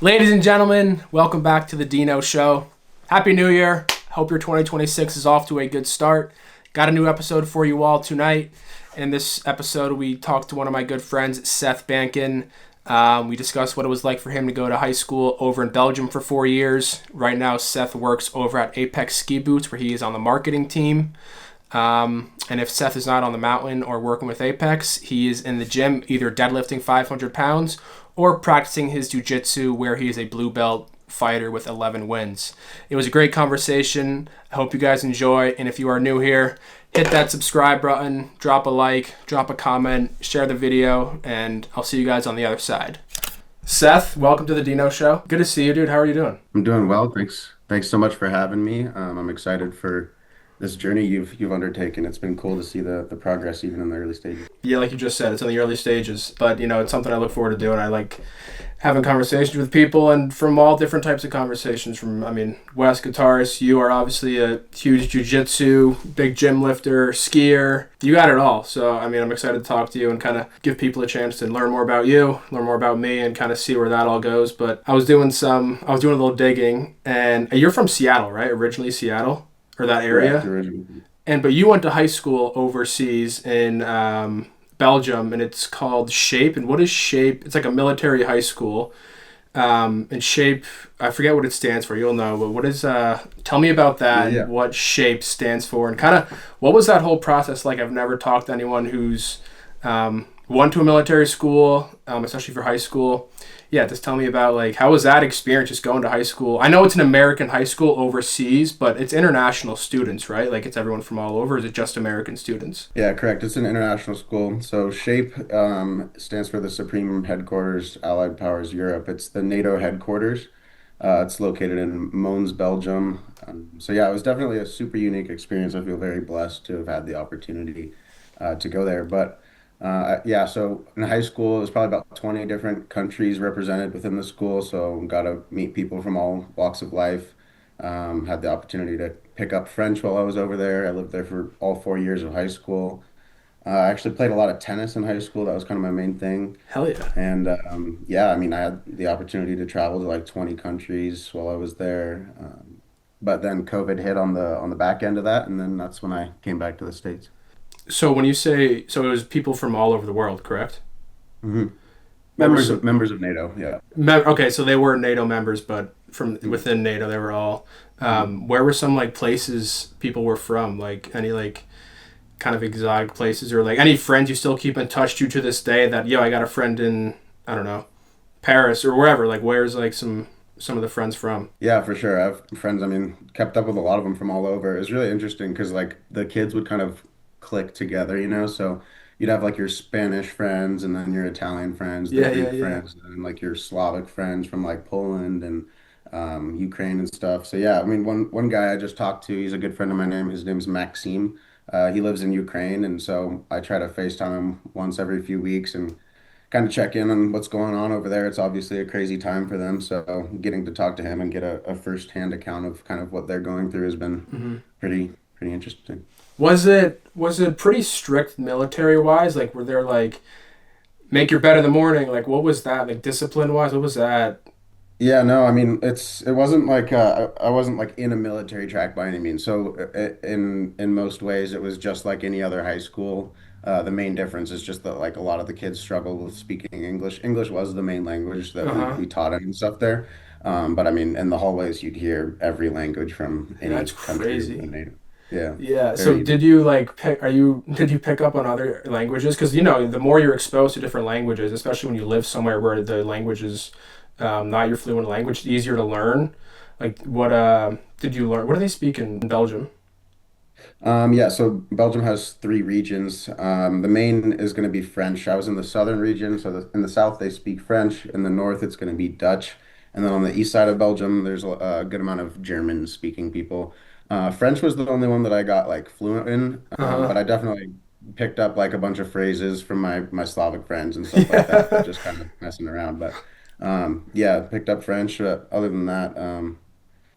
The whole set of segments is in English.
Ladies and gentlemen, welcome back to the Deano Show. Happy New Year. Hope your 2026 is off to a good start. Got a new episode for you all tonight. In this episode, we talked to one of my good friends, Seth Banken. We discussed what it was like for him to go to high school over in Belgium for 4 years. Right now, Seth works over at Apex Ski Boots, where he is on the marketing team. And if Seth is not on the mountain or working with Apex, he is in the gym, either deadlifting 500 pounds or practicing his Jiu-Jitsu, where he is a blue belt fighter with 11 wins. It was a great conversation. I hope you guys enjoy. And if you are new here, hit that subscribe button, drop a like, drop a comment, share the video, and I'll see you guys on the other side. Seth, welcome to the Deano Show. Good to see you, dude. How are you doing? I'm doing well. Thanks so much for having me. I'm excited for this journey you've undertaken. It's been cool to see the progress even in the early stages. Yeah, like you just said, it's in the early stages, but it's something I look forward to doing. I like having conversations with people and from all different types of conversations. Wes guitarist, you are obviously a huge jiu-jitsu, big gym lifter, skier. You got it all. So, I'm excited to talk to you and kind of give people a chance to learn more about you, learn more about me, and kind of see where that all goes. But I was doing a little digging, and you're from Seattle, right? Originally Seattle or that area? Correct, originally. But you went to high school overseas in Belgium, and it's called Shape. And what is Shape? It's like a military high school. And Shape, I forget what it stands for. You'll know. But what is? Tell me about that Yeah. and what Shape stands for, and kind of what was that whole process like? I've never talked to anyone who's went to a military school, especially for high school. Yeah, just tell me about like how was that experience just going to high school? I know it's an American high school overseas, but it's international students, right? Like it's everyone from all over. Or is it just American students? Yeah, correct. It's an international school. So SHAPE stands for the Supreme Headquarters Allied Powers Europe. It's the NATO headquarters. It's located in Mons, Belgium. So yeah, it was definitely a super unique experience. I feel very blessed to have had the opportunity to go there. But yeah, so in high school, it was probably about 20 different countries represented within the school. So got to meet people from all walks of life. Had the opportunity to pick up French while I was over there. I lived there for all 4 years of high school. I actually played a lot of tennis in high school. That was kind of my main thing. Hell yeah. And yeah, I mean, I had the opportunity to travel to like 20 countries while I was there. But then COVID hit on the back end of that, and then that's when I came back to the States. So when you say so, it was people from all over the world, correct? hmm What were some? Members of NATO, yeah. Okay, so they were NATO members, but from within NATO, they were all. Mhm. Where were some like places people were from? Like any like kind of exotic places, or like any friends you still keep in touch to this day? That I got a friend in I don't know Paris or wherever. Like where's like some of the friends from? Yeah, for sure. I have friends, I mean, kept up with a lot of them from all over. It was really interesting because like the kids would kind of click together, you know? So you'd have like your Spanish friends and then your Italian friends, the Yeah, yeah, Greek yeah. friends, and then like your Slavic friends from like Poland and Ukraine and stuff. So yeah, I mean, one guy I just talked to, he's a good friend of mine. His name's Maxime. He lives in Ukraine, and so I try to FaceTime him once every few weeks and kind of check in on what's going on over there. It's obviously a crazy time for them, so getting to talk to him and get a first-hand account of kind of what they're going through has been hmm pretty interesting. Was it pretty strict military wise? Like were there like make your bed in the morning? Like what was that like discipline wise? What was that? Yeah, no, I mean it wasn't like I wasn't like in a military track by any means. So in most ways it was just like any other high school. The main difference is just that like a lot of the kids struggle with speaking English. English was the main language that Uh huh. we taught and stuff there. But I mean in the hallways you'd hear every language from Yeah, any that's country within crazy. NATO. Yeah, Yeah. So very did unique. you like pick? Did you pick up on other languages? Because the more you're exposed to different languages, especially when you live somewhere where the language is not your fluent language, it's easier to learn. Like what did you learn? What do they speak in Belgium? Yeah, so Belgium has three regions. The main is going to be French. I was in the southern region, so in the south they speak French. In the north, it's going to be Dutch, and then on the east side of Belgium, there's a good amount of German-speaking people. French was the only one that I got like fluent in, Uh but huh. I definitely picked up like a bunch of phrases from my Slavic friends and stuff like that, Yeah. just kind of messing around. But yeah, picked up French. Other than that,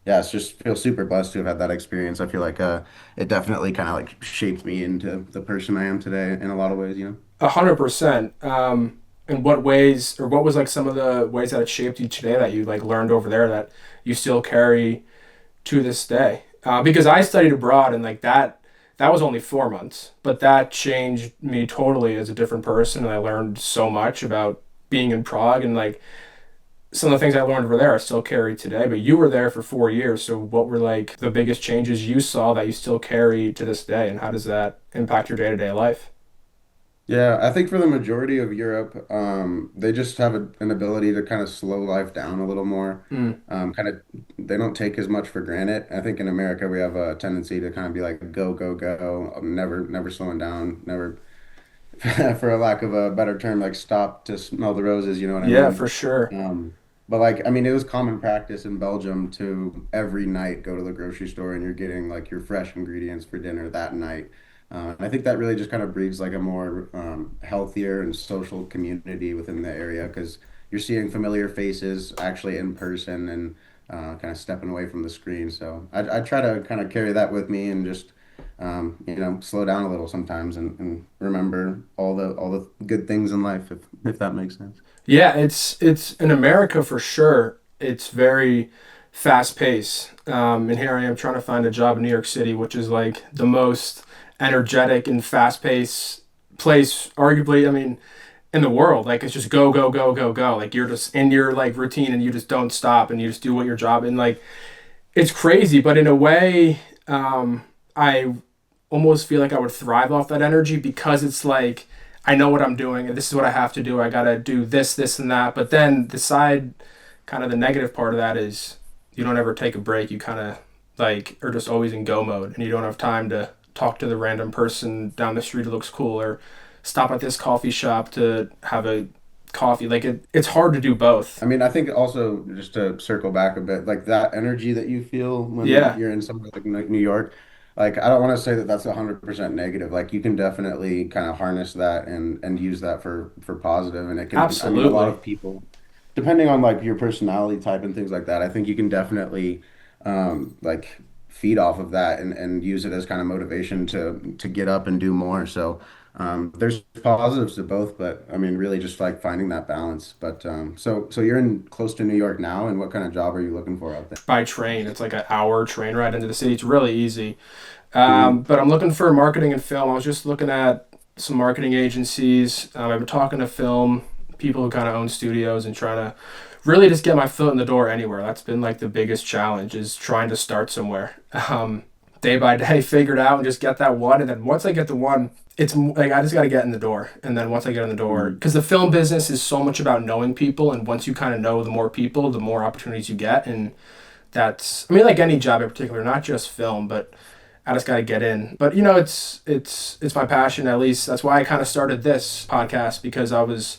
yeah, it's just feel super blessed to have had that experience. I feel like it definitely kind of like shaped me into the person I am today in a lot of ways, you know. 100%. in what ways, or what was like some of the ways that it shaped you today that you like learned over there that you still carry to this day? Because I studied abroad and like that was only 4 months, but that changed me totally as a different person, and I learned so much about being in Prague, and like some of the things I learned over there I still carry today. But you were there for 4 years, so what were like the biggest changes you saw that you still carry to this day, and how does that impact your day to day life? Yeah, I think for the majority of Europe, they just have an ability to kind of slow life down a little more. Mm. Kind of, they don't take as much for granted. I think in America we have a tendency to kind of be like go, go, go, never slowing down, never, for a lack of a better term, like stop to smell the roses. You know what I Yeah, mean? for sure. But like, I mean, it was common practice in Belgium to every night go to the grocery store and you're getting like your fresh ingredients for dinner that night. And I think that really just kind of breeds like a more healthier and social community within the area because you're seeing familiar faces actually in person and kind of stepping away from the screen. So I try to kind of carry that with me and just slow down a little sometimes and remember all the good things in life if that makes sense. Yeah, it's in America for sure. It's very fast paced. And here I am trying to find a job in New York City, which is like the most energetic and fast paced place, arguably, I mean, in the world. Like it's just go, go, go, go, go. Like you're just in your like routine and you just don't stop and you just do what your job, and like it's crazy, but in a way, I almost feel like I would thrive off that energy because it's like I know what I'm doing and this is what I have to do. I gotta do this, this, and that. But then the side, kind of the negative part of that is you don't ever take a break. You kind of like are just always in go mode, and you don't have time to talk to the random person down the street who looks cool, or stop at this coffee shop to have a coffee. Like it's hard to do both. I mean, I think also just to circle back a bit, like that energy that you feel when Yeah, you're in somewhere like New York, like I don't want to say that that's 100% negative. Like you can definitely kind of harness that and use that for positive, and it can. I mean, a lot absolutely. of people, depending on like your personality type and things like that, I think you can definitely like feed off of that and use it as kind of motivation to get up and do more. So. There's positives to both, but I mean, really just like finding that balance. But so you're in close to New York now, and what kind of job are you looking for out there? By train. It's like an hour train ride into the city. It's really easy. Mhm. But I'm looking for marketing and film. I was just looking at some marketing agencies. I've been talking to film people who kind of own studios and trying to really just get my foot in the door anywhere. That's been like the biggest challenge is trying to start somewhere. Day by day, figure it out and just get that one. And then once I get the one, it's like I just got to get in the door. And then once I get in the door, Mhm. because the film business is so much about knowing people. And once you kind of know the more people, the more opportunities you get. And that's, I mean, like any job in particular, not just film, but I just got to get in. But you know, it's my passion. At least that's why I kind of started this podcast because I was.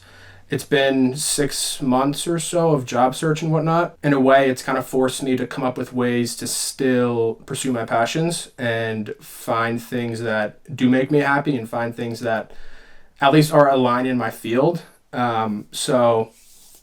It's been 6 months or so of job search and whatnot. In a way, it's kind of forced me to come up with ways to still pursue my passions and find things that do make me happy and find things that at least are aligned in my field. So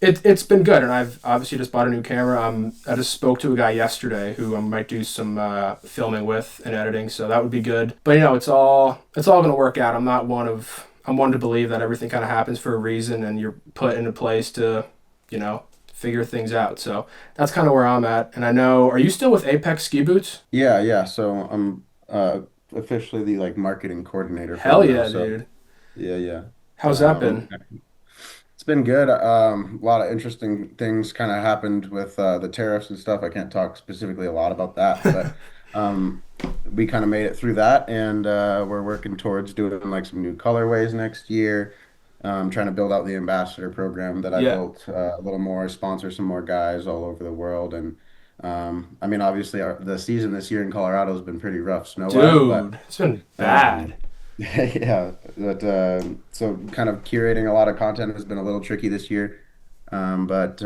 it's been good, and I've obviously just bought a new camera. I just spoke to a guy yesterday who I might do some filming with and editing, so that would be good. But you know, it's all gonna work out. I'm one to believe that everything kind of happens for a reason, and you're put into place to, you know, figure things out. So that's kind of where I'm at. And I know, are you still with Apex Ski Boots? Yeah, yeah. So I'm officially the like marketing coordinator for Hell them now. yeah, So dude. yeah, yeah. How's that I'm been? It's been good. A lot of interesting things kind of happened with the tariffs and stuff. I can't talk specifically a lot about that, but um, we kind of made it through that, and we're working towards doing like some new colorways next year. Trying to build out the ambassador program that I Yeah, built a little more, sponsor some more guys all over the world, and I mean, obviously, the season this year in Colorado has been pretty rough snow-wise, but dude, it's been um, bad. yeah, but so kind of curating a lot of content has been a little tricky this year. But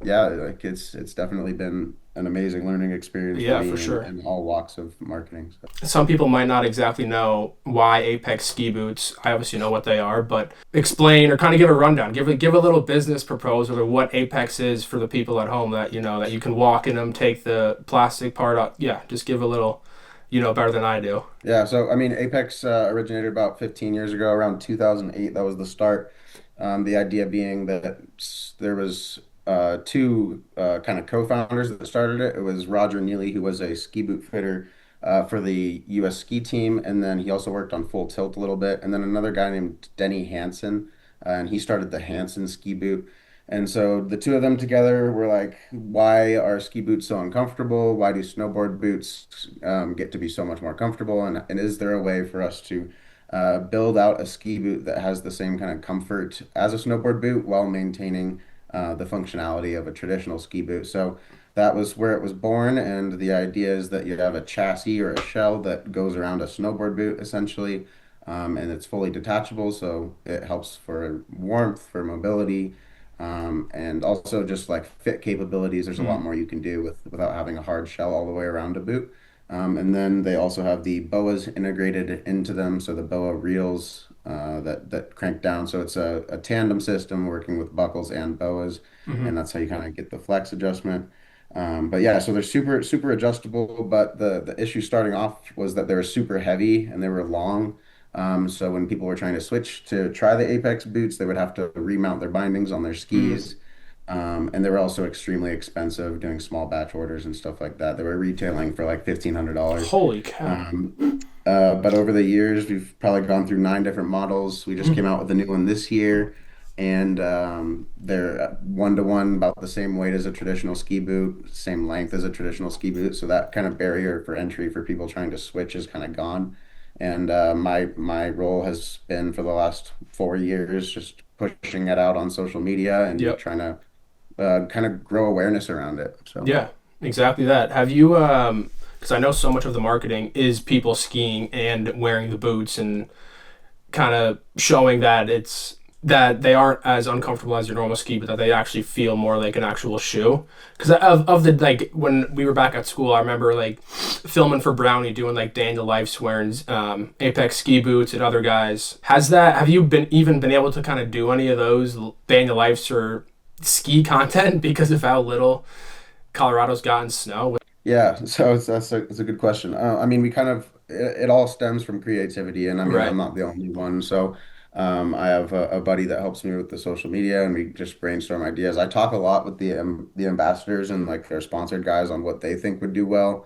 yeah, like it's definitely been an amazing learning experience for Yeah, for me sure. in all walks of marketing. So. Some people might not exactly know why Apex ski boots. I obviously know what they are, but explain or kind of give a rundown. Give a little business proposal or what Apex is for the people at home that you know that you can walk in them, take the plastic part out. Yeah, just give a little, better than I do. Yeah, so I mean, Apex originated about 15 years ago, around 2008. That was the start. The idea being that there was two kind of co-founders that started it. It was Roger Neely, who was a ski boot fitter for the U.S. ski team, and then he also worked on Full Tilt a little bit. And then another guy named Denny Hansen, and he started the Hansen ski boot. And so the two of them together were like, why are ski boots so uncomfortable? Why do snowboard boots get to be so much more comfortable? And is there a way for us to build out a ski boot that has the same kind of comfort as a snowboard boot while maintaining the functionality of a traditional ski boot? So that was where it was born. And the idea is that you have a chassis or a shell that goes around a snowboard boot essentially. And it's fully detachable, so it helps for warmth, for mobility, and also just like fit capabilities. There's a lot Mm. more you can do without having a hard shell all the way around a boot. And then they also have the boas integrated into them, so the boa reels that crank down. So it's a tandem system working with buckles and boas, Hmm. and that's how you kind of get the flex adjustment. But yeah, so they're super adjustable. But the issue starting off was that they were super heavy and they were long. So when people were trying to switch to try the Apex boots, they would have to remount their bindings on their Mm. skis. And they were also extremely expensive doing small batch orders and stuff like that. They were retailing for like $1,500. Holy cow. Um, but over the years, we've probably gone through nine different models. We just came Mhm. out with a new one this year, and they're one to one, about the same weight as a traditional ski boot, same length as a traditional ski boot. So that kind of barrier for entry for people trying to switch is kind of gone. And my role has been for the last 4 years just pushing it out on social media and Yep. trying to kind of grow awareness around it. So. Yeah, exactly that. Have you, because I know so much of the marketing is people skiing and wearing the boots and kind of showing that that they aren't as uncomfortable as your normal ski, but that they actually feel more like an actual shoe. Because of the like when we were back at school, I remember like filming for Brownie doing like Daniel Life's wearing Apex ski boots and other guys. Have you been able to kind of do any of those Daniel Life's or ski content because of how little Colorado's gotten snow? Yeah, so it's a good question. I mean, we kind of it all stems from creativity, and I mean, I'm Right. not the only one. So, I have a buddy that helps me with the social media, and we just brainstorm ideas. I talk a lot with the ambassadors and like their sponsored guys on what they think would do well.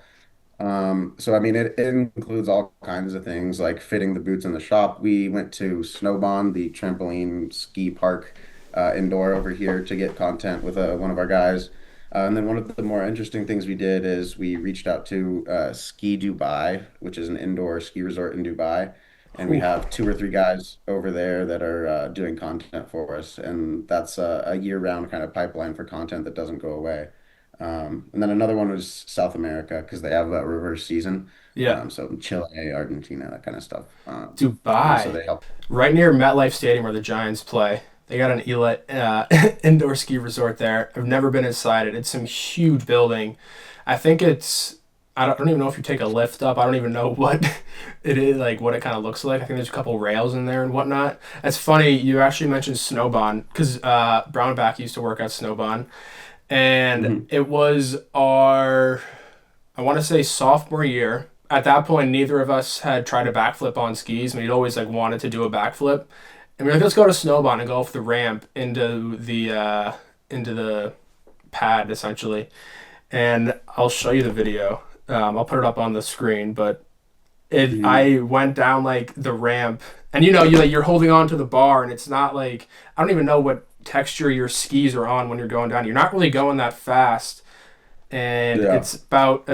So I mean, it includes all kinds of things like fitting the boots in the shop. We went to Snowbond, the trampoline ski park indoor over here to get content with one of our guys. And then one of the more interesting things we did is we reached out to Ski Dubai, which is an indoor ski resort in Dubai. And we Whew. have two or three guys over there that are doing content for us. And that's a year-round kind of pipeline for content that doesn't go away. And then another one was South America because they have a reverse season. Yeah. So Chile, Argentina, that kind of stuff. And so Dubai. they help. Right near MetLife Stadium where the Giants play. They got an elite indoor ski resort there. I've never been inside it. It's some huge building. I think it's. I don't even know if you take a lift up. I don't even know what it is, like what it kind of looks like. I think there's a couple rails in there and whatnot. It's funny you actually mentioned Snowbond because Brownback used to work at Snowbond, and Mhm. it was our I want to say sophomore year. At that point, neither of us had tried a backflip on skis. We'd always like wanted to do a backflip, and we were like, let's go to Snowbond and go off the ramp into the pad essentially. And I'll show you the video. I'll put it up on the screen, but it Mhm. I went down like the ramp, and you're holding on to the bar, and it's not like I don't even know what texture your skis are on when you're going down. You're not really going that fast and Yeah. it's about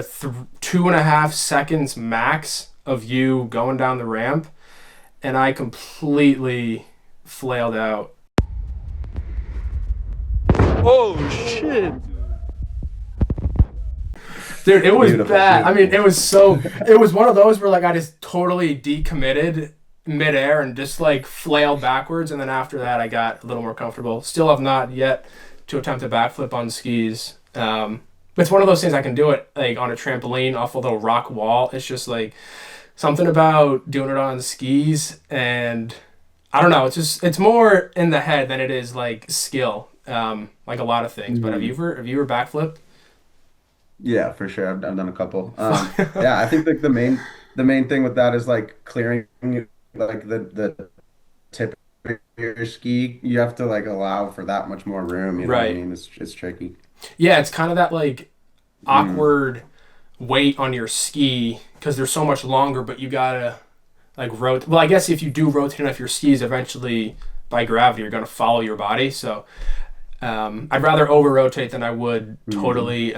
2.5 seconds max of you going down the ramp, and I completely flailed out. Oh shit. Dude, it was Beautiful, bad. I mean, beautiful. it was one of those where like I just totally decommitted midair and just like flailed backwards, and then after that I got a little more comfortable. Still have not yet to attempt a backflip on skis. But it's one of those things I can do it like on a trampoline off a little rock wall. It's just like something about doing it on skis, and I don't know. It's more in the head than it is like skill. Like a lot of things. But Mhm. have you ever backflipped? Yeah, for sure. I've done a couple. Yeah, I think like the main thing with that is like clearing like the tip bigger ski, you have to like allow for that much more room. You know what I Right. mean? It's tricky. Yeah, it's kind of that like Mm, awkward weight on your ski because they're so much longer, but you gotta like rotate. Well, I guess if you do rotate enough your skis, eventually by gravity you're gonna follow your body. So I'd rather over rotate than I would hmm. totally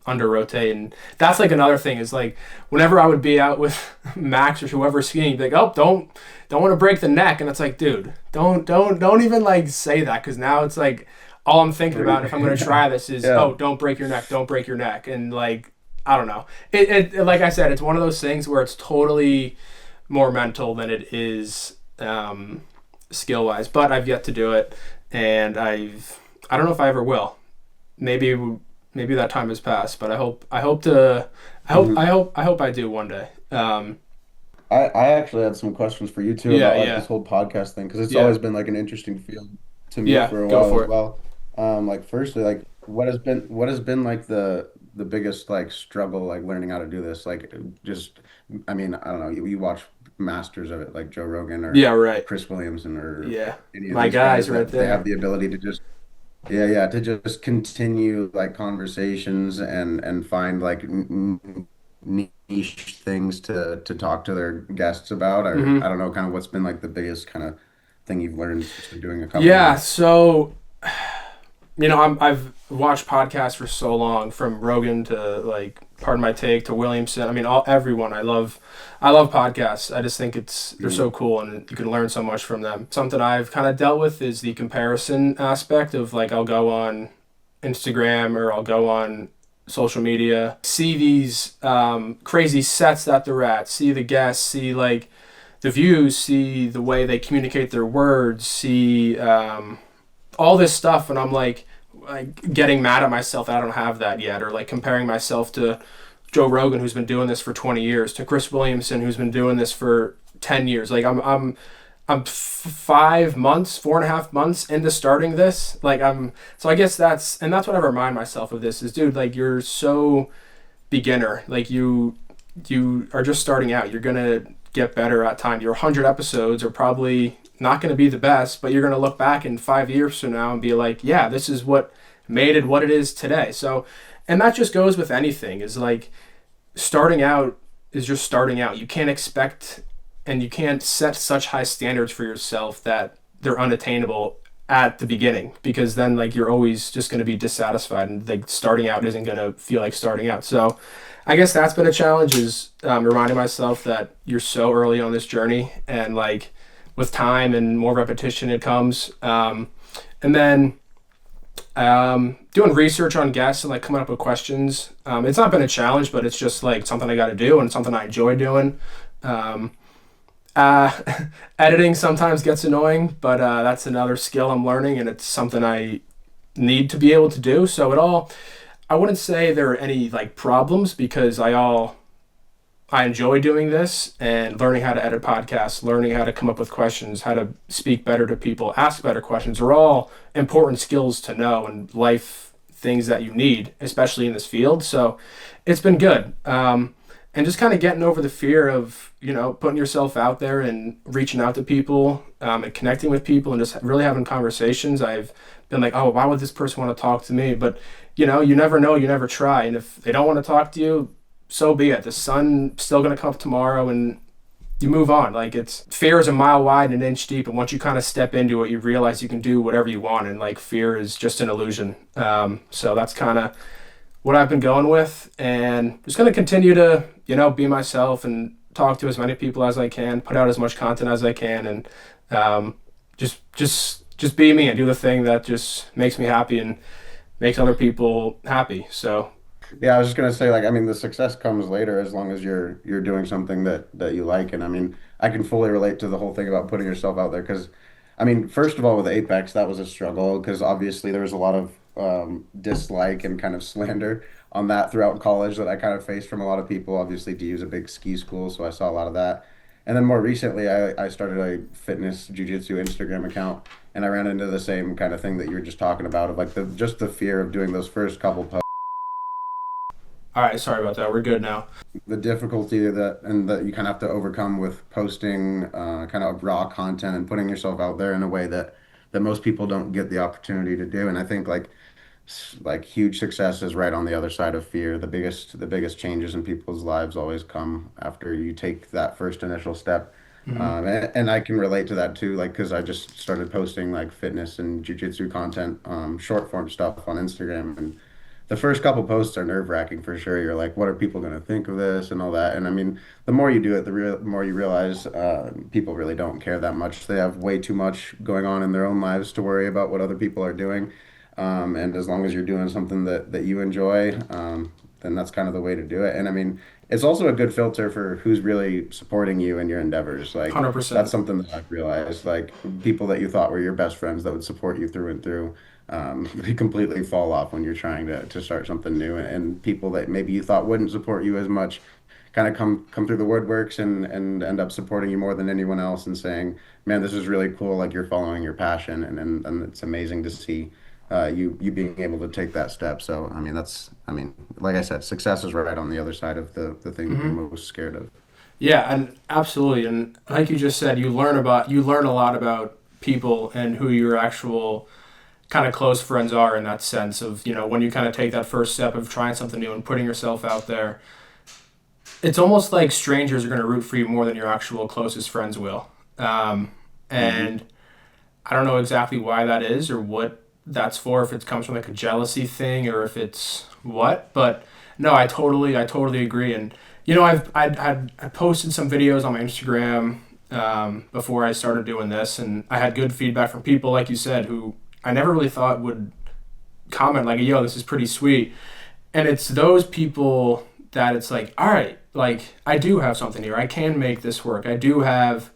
under rotate. And that's like another thing is like whenever I would be out with Max or whoever skiing, be like, oh, don't want to break the neck. And it's like, dude, don't even like say that because now it's like all I'm thinking about if I'm gonna try this is, Yeah. oh, don't break your neck, don't break your neck. And like I don't know. Like I said, it's one of those things where it's totally more mental than it is skill wise. But I've yet to do it, and I don't know if I ever will. Maybe that time has passed, but Mhm. I hope I do one day. I actually had some questions for you too Yeah, about like this yeah, whole podcast thing because it's yeah, always been like an interesting field to me yeah. for a Go while as for it. well. Like firstly, like what has been like the biggest like struggle like learning how to do this? Like just I mean, I don't know, you watch masters of it like Joe Rogan or Yeah, right. Chris Williamson or Yeah, any of my these guys guys right that they have there. the ability to just yeah, to just continue like conversations and find like niche things to talk to their guests about, or I Hmm. don't know, kind of what's been like the biggest kind of thing you've learned just in doing a couple Yeah, now. so I've watched podcasts for so long, from Rogan to like Pardon My Take to Williamson. I mean, everyone. I love podcasts. I just think they're Mm, so cool, and you can learn so much from them. Something I've kind of dealt with is the comparison aspect of like I'll go on Instagram or I'll go on social media, see these crazy sets that they're at, see the guests, see like the views, see the way they communicate their words, see all this stuff, and I'm like getting mad at myself that I don't have that yet, or like comparing myself to Joe Rogan, who's been doing this for 20 years, to Chris Williamson, who's been doing this for 10 years. Like I'm 5 months, 4.5 months into starting this. So I guess that's what I remind myself of this is, dude, like you're so beginner. Like you are just starting out. You're gonna get better at time. Your 100 episodes are probably not gonna be the best, but you're gonna look back in 5 years from now and be like, yeah, this is what made it what it is today. So, and that just goes with anything. Is like starting out is just starting out. You can't expect and you can't set such high standards for yourself that they're unattainable at the beginning, because then like you're always just going to be dissatisfied, and like starting out isn't going to feel like starting out. So I guess that's been a challenge, is reminding myself that you're so early on this journey, and like with time and more repetition it comes. And then doing research on guests and like coming up with questions. It's not been a challenge, but it's just like something I got to do and something I enjoy doing. Um, uh, Editing sometimes gets annoying, but that's another skill I'm learning, and it's something I need to be able to do. So I wouldn't say there are any like problems, because I enjoy doing this and learning how to edit podcasts, learning how to come up with questions, how to speak better to people, ask better questions are all important skills to know, and life things that you need, especially in this field. So it's been good. And just kind of getting over the fear of, putting yourself out there and reaching out to people, and connecting with people and just really having conversations. I've been like, oh, why would this person want to talk to me? But, you never know, you never try. And if they don't want to talk to you, so be it. The sun's still going to come up tomorrow, and you move on. Like, it's fear is a mile wide and an inch deep. And once you kind of step into it, you realize you can do whatever you want. And like, fear is just an illusion. So that's kind of what I've been going with, and just going to continue to, be myself and talk to as many people as I can, put out as much content as I can, and um, just be me and do the thing that just makes me happy and makes other people happy. So Yeah, I was just gonna say, like, I mean, the success comes later as long as you're doing something that you like. And I mean, I can fully relate to the whole thing about putting yourself out there because, I mean, first of all, with Apex, that was a struggle because obviously there was a lot of dislike and kind of slander on that throughout college that I kind of faced from a lot of people. Obviously, DU is a big ski school, so I saw a lot of that. And then more recently, I started a fitness jiu-jitsu Instagram account, and I ran into the same kind of thing that you were just talking about of like the just the fear of doing those first couple posts All right, sorry about that. We're good now. The difficulty that you kind of have to overcome with posting kind of raw content and putting yourself out there in a way that most people don't get the opportunity to do. And I think like huge success is right on the other side of fear. The biggest changes in people's lives always come after you take that first initial step. Hmm. And I can relate to that too, like because I just started posting like fitness and jiu-jitsu content, short form stuff on Instagram, and the first couple posts are nerve-wracking for sure. You're like, what are people going to think of this and all that? And I mean, the more you do it, more you realize people really don't care that much. They have way too much going on in their own lives to worry about what other people are doing. And as long as you're doing something that you enjoy, then that's kind of the way to do it. And I mean, it's also a good filter for who's really supporting you in your endeavors. Like that's 100%. something that I've realized. Like people that you thought were your best friends that would support you through and through, they completely fall off when you're trying to start something new. And people that maybe you thought wouldn't support you as much kind of come through the woodworks and end up supporting you more than anyone else and saying, man, this is really cool. Like you're following your passion, and it's amazing to see you being able to take that step. So I mean, like I said, success is right on the other side of the thing that you're Hmm. most scared of. Yeah, and absolutely. And like you just said, you learn a lot about people and who your actual kind of close friends are in that sense of, when you kind of take that first step of trying something new and putting yourself out there, it's almost like strangers are going to root for you more than your actual closest friends will. Hmm. And I don't know exactly why that is or what that's for, if it comes from like a jealousy thing or if it's what, but no, I totally agree. And I posted some videos on my Instagram before I started doing this, and I had good feedback from people like you said who I never really thought would comment like, "Yo, this is pretty sweet." And it's those people that it's like, all right, like I do have something here. I can make this work. I do have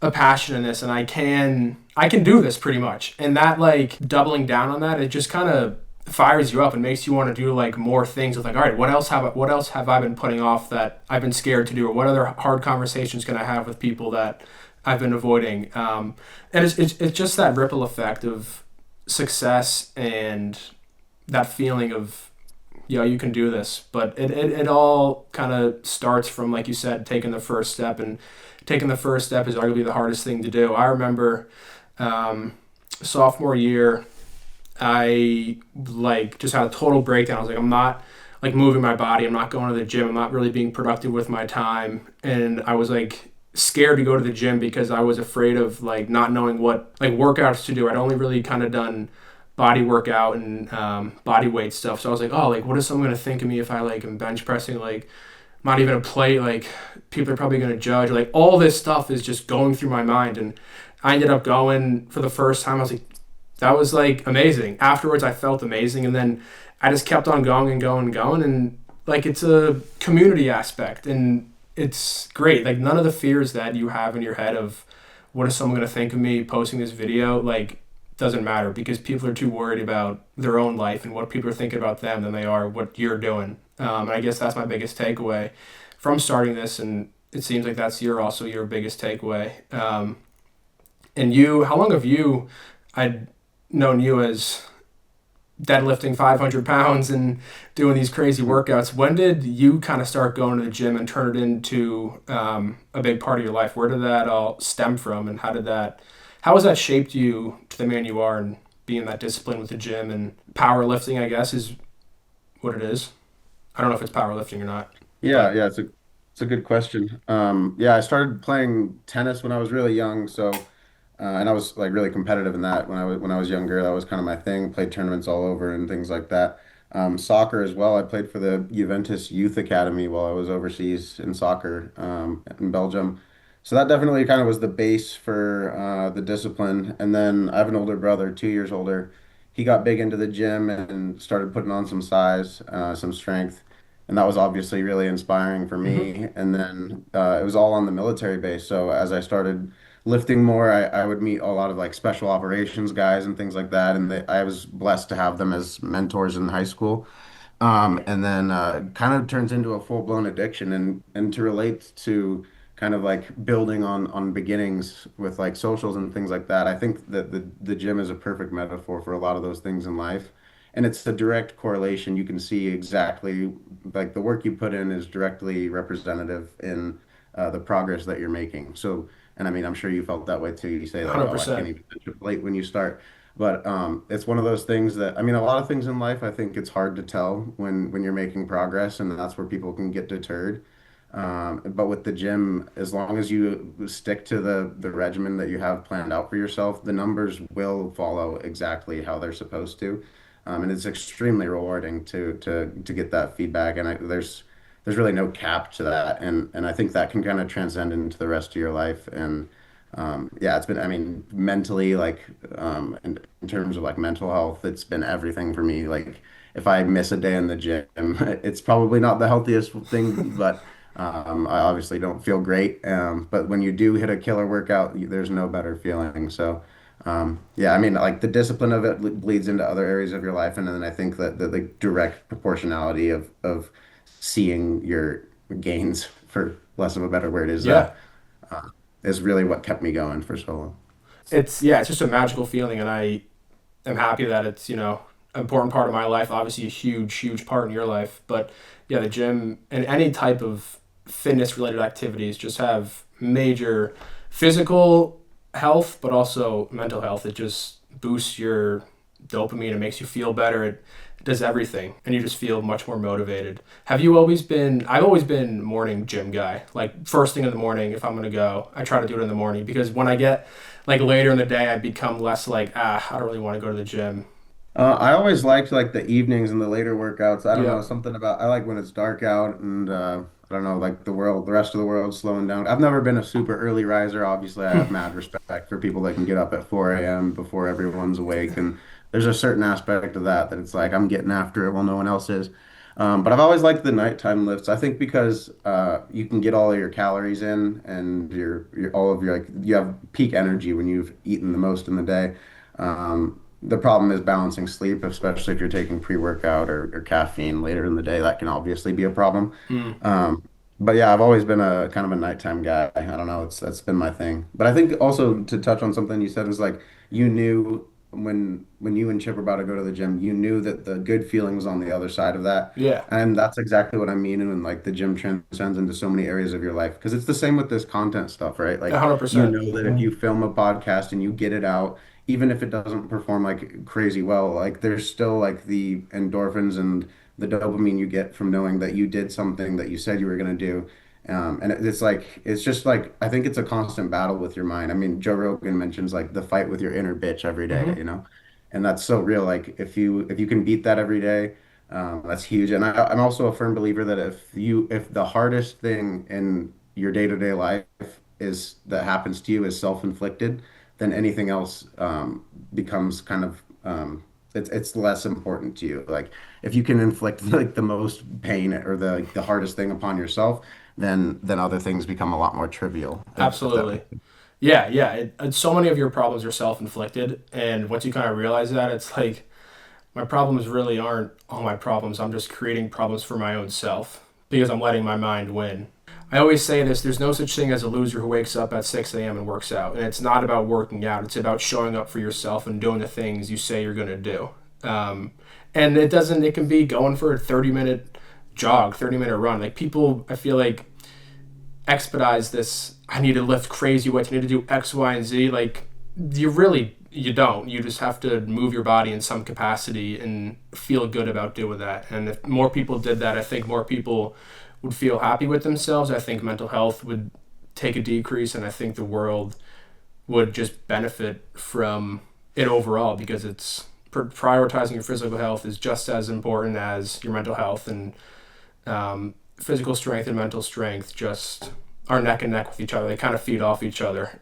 a passion in this, and I can do this pretty much. And that like doubling down on that, it just kind of fires you up and makes you want to do like more things with like, all right, what else have I been putting off that I've been scared to do, or what other hard conversations can I have with people that I've been avoiding. And it's just that ripple effect of success and that feeling of, you can do this. But it all kind of starts from, like you said, taking the first step. And taking the first step is arguably the hardest thing to do. I remember um, sophomore year, I like just had a total breakdown. I was like, I'm not like moving my body. I'm not going to the gym. I'm not really being productive with my time. And I was like scared to go to the gym because I was afraid of like not knowing what like workouts to do. I'd only really kind of done body workout and body weight stuff. So I was like, oh, like what is someone gonna think of me if I like am bench pressing like not even a plate? Like people are probably gonna judge. Like all this stuff is just going through my mind, and I ended up going for the first time. I was like, that was like amazing. Afterwards, I felt amazing, and then I just kept on going and going and going, and like it's a community aspect, and it's great. Like none of the fears that you have in your head of what is someone gonna think of me posting this video, like doesn't matter because people are too worried about their own life and what people are thinking about them than they are what you're doing. And I guess that's my biggest takeaway from starting this, and it seems like that's your biggest takeaway. And how long have you? I'd known you as deadlifting 500 pounds and doing these crazy workouts. When did you kind of start going to the gym and turn it into a big part of your life? Where did that all stem from, and how has that shaped you to the man you are and being that disciplined with the gym and powerlifting? I guess is what it is. I don't know if it's powerlifting or not, Yeah, but yeah, it's a good question. Yeah, I started playing tennis when I was really young, so and I was like really competitive in that when I was younger. That was kind of my thing. Played tournaments all over and things like that. Soccer as well. I played for the Juventus Youth Academy while I was overseas in soccer in Belgium. So that definitely kind of was the base for the discipline. And then I have an older brother, 2 years older. He got big into the gym and started putting on some size, some strength. And that was obviously really inspiring for hmm me. And then it was all on the military base. So as I started lifting more, I would meet a lot of like special operations guys and things like that. And I was blessed to have them as mentors in high school. And then kind of turns into a full-blown addiction and to relate to kind of like building on beginnings with like socials and things like that. I think that the gym is a perfect metaphor for a lot of those things in life. and it's a direct correlation. You can see exactly like the work you put in is directly representative in the progress that you're making. So, and I mean, I'm sure you felt that way too. You say like, oh, I can't 100%. even late when you start. But it's one of those things that I mean, a lot of things in life, I think it's hard to tell when you're making progress, and that's where people can get deterred. But with the gym, as long as you stick to the regimen that you have planned out for yourself, the numbers will follow exactly how they're supposed to. And it's extremely rewarding to get that feedback. And there's really no cap to that. And I think that can kind of transcend into the rest of your life. And yeah, it's been, I mean, mentally, like, in terms of like mental health, it's been everything for me. Like, if I miss a day in the gym, it's probably not the healthiest thing, but I obviously don't feel great. But when you do hit a killer workout, there's no better feeling. So, yeah, I mean, like the discipline of it bleeds into other areas of your life. And then I think that the direct proportionality of seeing your gains, for less of a better word, Yeah. is really what kept me going for so long. It's just a magical feeling, and I am happy that it's, an important part of my life, obviously a huge part in your life. But yeah, the gym and any type of fitness related activities just have major physical health, but also mental health. It just boosts your dopamine. It makes you feel better. It does everything, and you just feel much more motivated. Have you always been? I've always been morning gym guy. Like first thing in the morning, if I'm gonna go, I try to do it in the morning because when I get like later in the day, I become less like I don't really want to go to the gym. I always liked like the evenings and the later workouts. I don't Yeah. know, something about I like when it's dark out and I don't know, like the rest of the world slowing down. I've never been a super early riser. Obviously, I have mad respect for people that can get up at 4 a.m. before everyone's awake, and there's a certain aspect of that it's like I'm getting after it while no one else is. But I've always liked the nighttime lifts. I think because you can get all of your calories in and your all of your like you have peak energy when you've eaten the most in the day. The problem is balancing sleep, especially if you're taking pre-workout or caffeine later in the day. That can obviously be a problem. Mm. Um, but yeah, I've always been a kind of a nighttime guy. I don't know, it's that's been my thing. But I think also to touch on something you said was like you knew when you and Chip were about to go to the gym, you knew that the good feeling was on the other side of that. Yeah. And that's exactly what I mean when like the gym transcends into so many areas of your life. Because it's the same with this content stuff, right? A Like hundred you percent. know that if you film a podcast and you get it out, even if it doesn't perform like crazy well, like there's still like the endorphins and the dopamine you get from knowing that you did something that you said you were going to do. And it's like, it's just like, I think it's a constant battle with your mind. I mean, Joe Rogan mentions like the fight with your inner bitch every day, Hmm. you know? And that's so real. Like if you can beat that every day, that's huge. And I'm also a firm believer that if the hardest thing in your day-to-day life is that happens to you is self-inflicted, then anything else becomes kind of it's less important to you. Like if you can inflict like the most pain or the hardest thing upon yourself, then other things become a lot more trivial. If that Absolutely. Yeah, yeah. So many of your problems are self-inflicted, and once you kind of realize that, it's like my problems really aren't all my problems. I'm just creating problems for my own self because I'm letting my mind win. I always say this: there's no such thing as a loser who wakes up at 6 a.m. and works out, and it's not about working out. It's about showing up for yourself and doing the things you say you're gonna do. Um, and it doesn't. It can be going for a 30-minute jog, 30-minute run. Like people, I feel like expedite this. I need to lift crazy weights. I need to do X, Y, and Z. Like you don't. You just have to move your body in some capacity and feel good about doing that. And if more people did that, I think more people would feel happy with themselves. I think mental health would take a decrease, and I think the world would just benefit from it overall because it's prioritizing your physical health is just as important as your mental health, and physical strength and mental strength just are neck and neck with each other. They kind of feed off each other.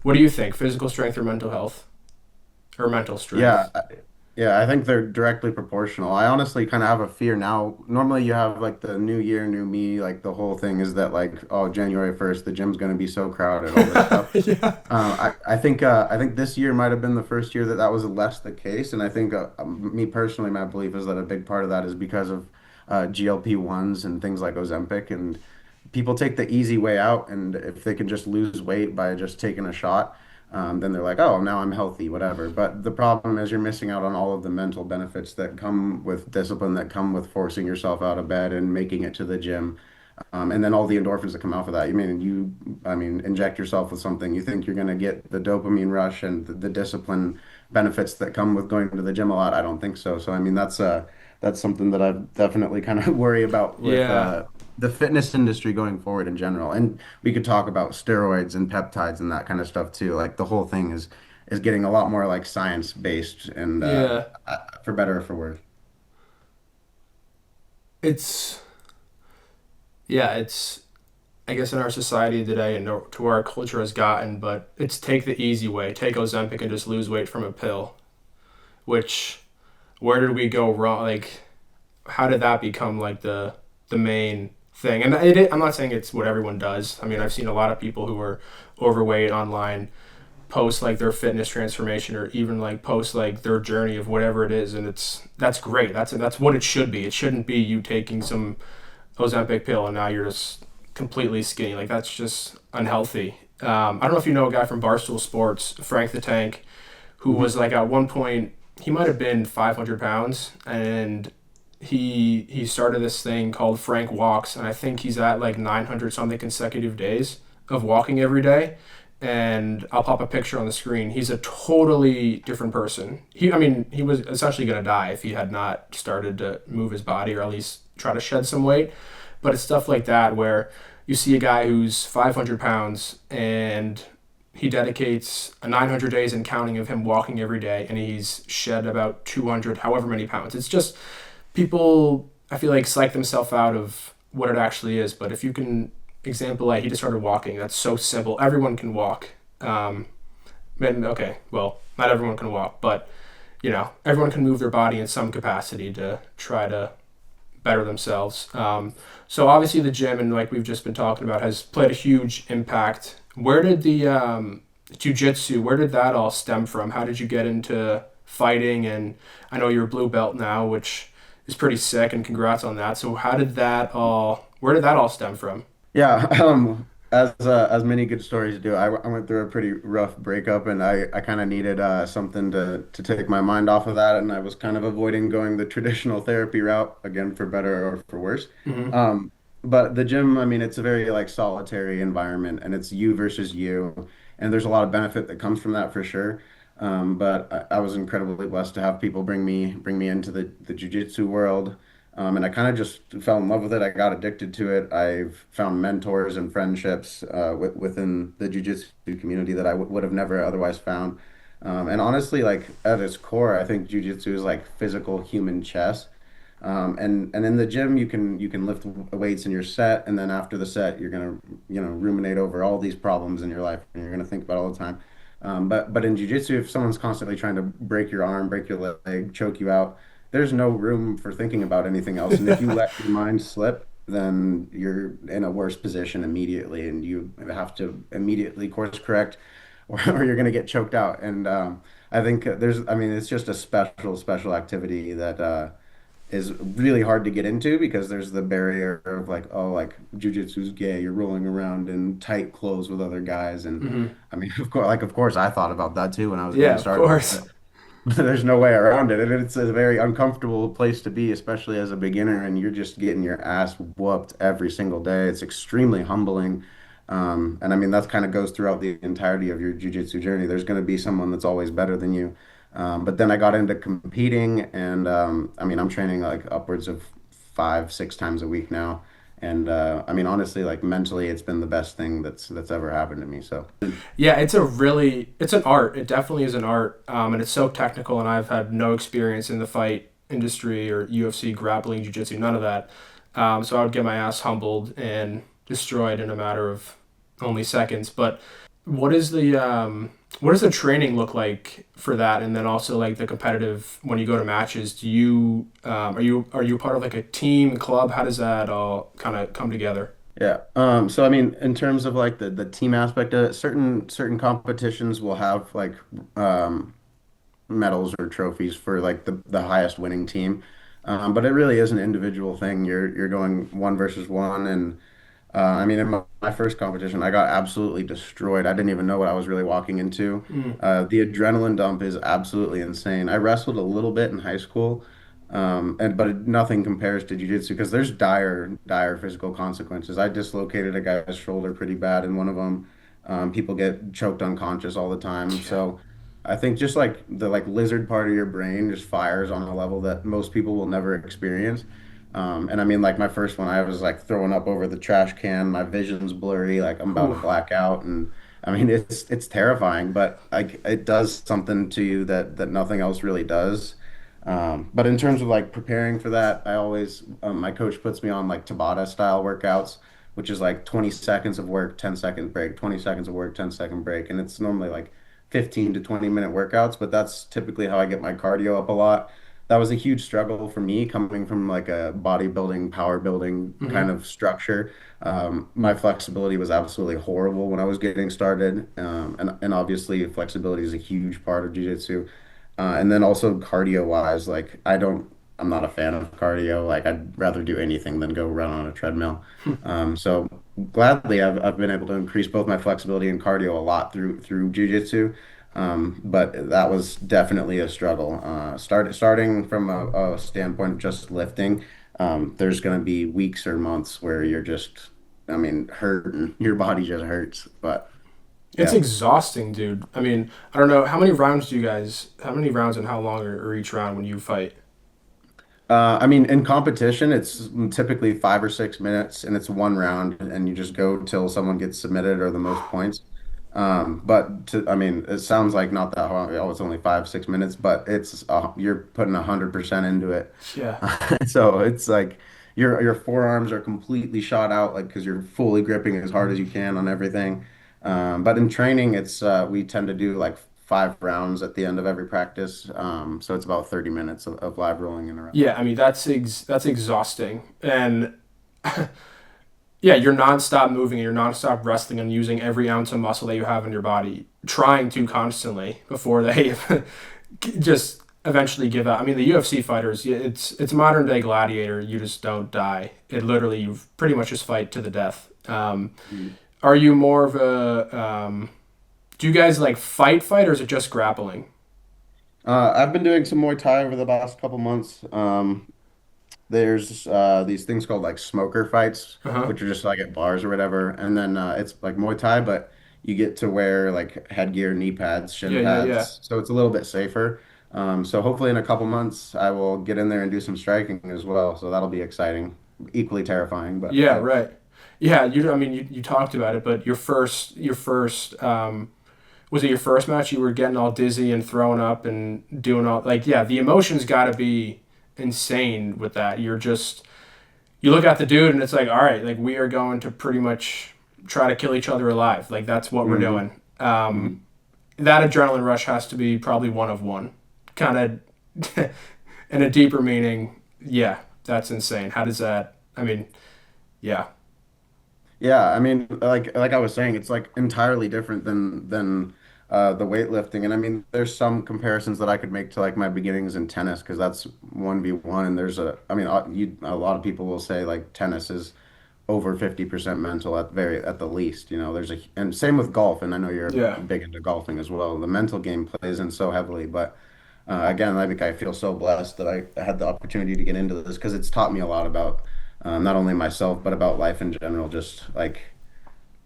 What do you think? Physical strength or mental health or mental Yeah, strength? yeah, I think they're directly proportional. I honestly kind of have a fear now. Normally, you have like the new year, new me, like the whole thing is that like, oh, January 1st, the gym's going to be so crowded, all this stuff. Yeah. I think this year might have been the first year that that was less the case, and I think me personally, my belief is that a big part of that is because of GLP-1s and things like Ozempic, and people take the easy way out, and if they can just lose weight by just taking a shot, then they're like, oh, now I'm healthy, whatever. But the problem is you're missing out on all of the mental benefits that come with discipline, that come with forcing yourself out of bed and making it to the gym. And then all the endorphins that come out of that. I mean, inject yourself with something. You think you're going to get the dopamine rush and the discipline benefits that come with going to the gym a lot. I don't think so. So, I mean, that's something that I definitely kind of worry about with Yeah. the fitness industry going forward in general. And we could talk about steroids and peptides and that kind of stuff too. Like the whole thing is getting a lot more like science based and Yeah. for better or for worse. It's yeah, it's I guess in our society today and to where our culture has gotten, but it's take the easy way, take Ozempic and just lose weight from a pill. Which where did we go wrong? Like, how did that become like the main thing? And I'm not saying it's what everyone does. I mean, I've seen a lot of people who are overweight online post like their fitness transformation or even like post like their journey of whatever it is, and that's great. That's what it should be. It shouldn't be you taking some Ozempic pill and now you're just completely skinny. Like that's just unhealthy. I don't know if you know a guy from Barstool Sports, Frank the Tank, who Mhm. was like at one point he might have been 500 pounds, and he started this thing called Frank Walks, and I think he's at like 900 something consecutive days of walking every day. And I'll pop a picture on the screen. He's a totally different person. I mean, he was essentially going to die if he had not started to move his body or at least try to shed some weight. But it's stuff like that where you see a guy who's 500 pounds and he dedicates a 900 days and counting of him walking every day, and he's shed about 200, however many pounds. It's just people, I feel like, psych themselves out of what it actually is. But if you can, example, like he just started walking, that's so simple. Everyone can walk. Okay, well, not everyone can walk, but everyone can move their body in some capacity to try to better themselves. So obviously the gym and like we've just been talking about has played a huge impact. Where did the jiu-jitsu, where did that all stem from? How did you get into fighting? And I know you're a blue belt now, which is pretty sick, and congrats on that. So where did that all stem from? Yeah, as many good stories do, I went through a pretty rough breakup, and I kind of needed something to take my mind off of that, and I was kind of avoiding going the traditional therapy route again for better or for worse. Hmm. Um, but the gym, I mean, it's a very like solitary environment, and it's you versus you, and there's a lot of benefit that comes from that for sure. But I was incredibly blessed to have people bring me into the jiu-jitsu world. And I kind of just fell in love with it. I got addicted to it. I've found mentors and friendships within the jiu-jitsu community that I would have never otherwise found. And honestly, like at its core, I think jiu-jitsu is like physical human chess. And in the gym, you can lift weights in your set, and then after the set, you're gonna ruminate over all these problems in your life, and you're gonna think about all the time. But in jiu-jitsu, if someone's constantly trying to break your arm, break your leg, choke you out, there's no room for thinking about anything else. And if you let your mind slip, then you're in a worse position immediately, and you have to immediately course correct, or you're gonna get choked out. And I think I mean, it's just a special activity that is really hard to get into because there's the barrier of like, oh, like jujitsu's gay. You're rolling around in tight clothes with other guys, and Hmm. I mean, of course, I thought about that too when I was Yeah, getting of started. course. But there's no way around it, and it's a very uncomfortable place to be, especially as a beginner, and you're just getting your ass whooped every single day. It's extremely humbling. And I mean, that kind of goes throughout the entirety of your jujitsu journey. There's going to be someone that's always better than you. But then I got into competing, and I mean, I'm training like upwards of 5, 6 times a week now. And I mean, honestly, like mentally, it's been the best thing that's ever happened to me. So, Yeah, it's an art. It definitely is an art, and it's so technical. And I've had no experience in the fight industry or UFC, grappling, jiu-jitsu, none of that. So I would get my ass humbled and destroyed in a matter of only seconds. But what is what does the training look like for that? And then also like the competitive when you go to matches, do you are you part of like a team club? How does that all kind of come together? yeah. So I mean, in terms of like the team aspect of it, certain competitions will have like um, medals or trophies for like the highest winning team. But it really is an individual thing. You're going one versus one, and I mean, in my first competition, I got absolutely destroyed. I didn't even know what I was really walking into. Mm, The adrenaline dump is absolutely insane. I wrestled a little bit in high school, but nothing compares to jiu-jitsu because there's dire physical consequences. I dislocated a guy's shoulder pretty bad in one of them. People get choked unconscious all the time. yeah. So I think just like the like lizard part of your brain just fires on a level that most people will never experience. And I mean, like my first one, I was like throwing up over the trash can. My vision's blurry, like I'm about to Whew. black out, and I mean, it's terrifying, but like it does something to you that nothing else really does. But in terms of like preparing for that, I always my coach puts me on like Tabata style workouts, which is like 20 seconds of work, 10-second break, 20 seconds of work, 10-second break, and it's normally like 15 to 20-minute workouts, but that's typically how I get my cardio up a lot. That was a huge struggle for me coming from like a bodybuilding, power building kind Hmm. of structure. My flexibility was absolutely horrible when I was getting started. And obviously flexibility is a huge part of jiu-jitsu. And then also cardio wise, like I'm not a fan of cardio. Like I'd rather do anything than go run on a treadmill. So gladly I've been able to increase both my flexibility and cardio a lot through jiu-jitsu. But that was definitely a struggle. Starting from a standpoint of just lifting, there's going to be weeks or months where you're just, I mean, hurting. Your body just hurts. But It's yeah. exhausting, dude. I mean, I don't know how many rounds do you guys? How many rounds and how long are each round when you fight? I mean, in competition, it's typically 5 or 6 minutes, and it's one round, and you just go till someone gets submitted or the most points. I mean, it sounds like not that long. Oh, it's only 5, 6 minutes, but you're putting 100% into it. Yeah. So it's like your forearms are completely shot out, like because you're fully gripping as hard as you can on everything. But in training, it's we tend to do like 5 rounds at the end of every practice. So it's about 30 minutes of live rolling in a row. Yeah, I mean that's exhausting, and yeah, you're nonstop moving, you're nonstop wrestling and using every ounce of muscle that you have in your body, trying to constantly before they just eventually give up. I mean, the UFC fighters, yeah, it's modern day gladiator. You just don't die. It literally you pretty much just fight to the death. Are you more of a do you guys like fight, or is it just grappling? I've been doing some Muay Thai over the last couple months. There's these things called like smoker fights, Uh huh. which are just like at bars or whatever. And then it's like Muay Thai, but you get to wear like headgear, knee pads, Yeah, shin yeah, yeah. pads. So it's a little bit safer. So hopefully in a couple months I will get in there and do some striking as well. So that'll be exciting, equally terrifying, but Yeah, yeah. right. Yeah, you. I mean, you talked about it, but your first was it your first match? You were getting all dizzy and throwing up and doing all like yeah, the emotions got to be insane with that. You're just you look at the dude and it's like all right, like we are going to pretty much try to kill each other alive. Like that's what we're hmm doing. hmm That adrenaline rush has to be probably one of one, kind of in a deeper meaning. Yeah, that's insane. How does that? I mean, yeah, Yeah, I mean, like I was saying, it's like entirely different than the weightlifting. And I mean, there's some comparisons that I could make to like my beginnings in tennis because that's 1v1. And I mean, a lot of people will say like tennis is over 50% mental at the least. And same with golf. And I know you're yeah. big into golfing as well. The mental game plays in so heavily, but again, I think I feel so blessed that I had the opportunity to get into this because it's taught me a lot about not only myself but about life in general. Just like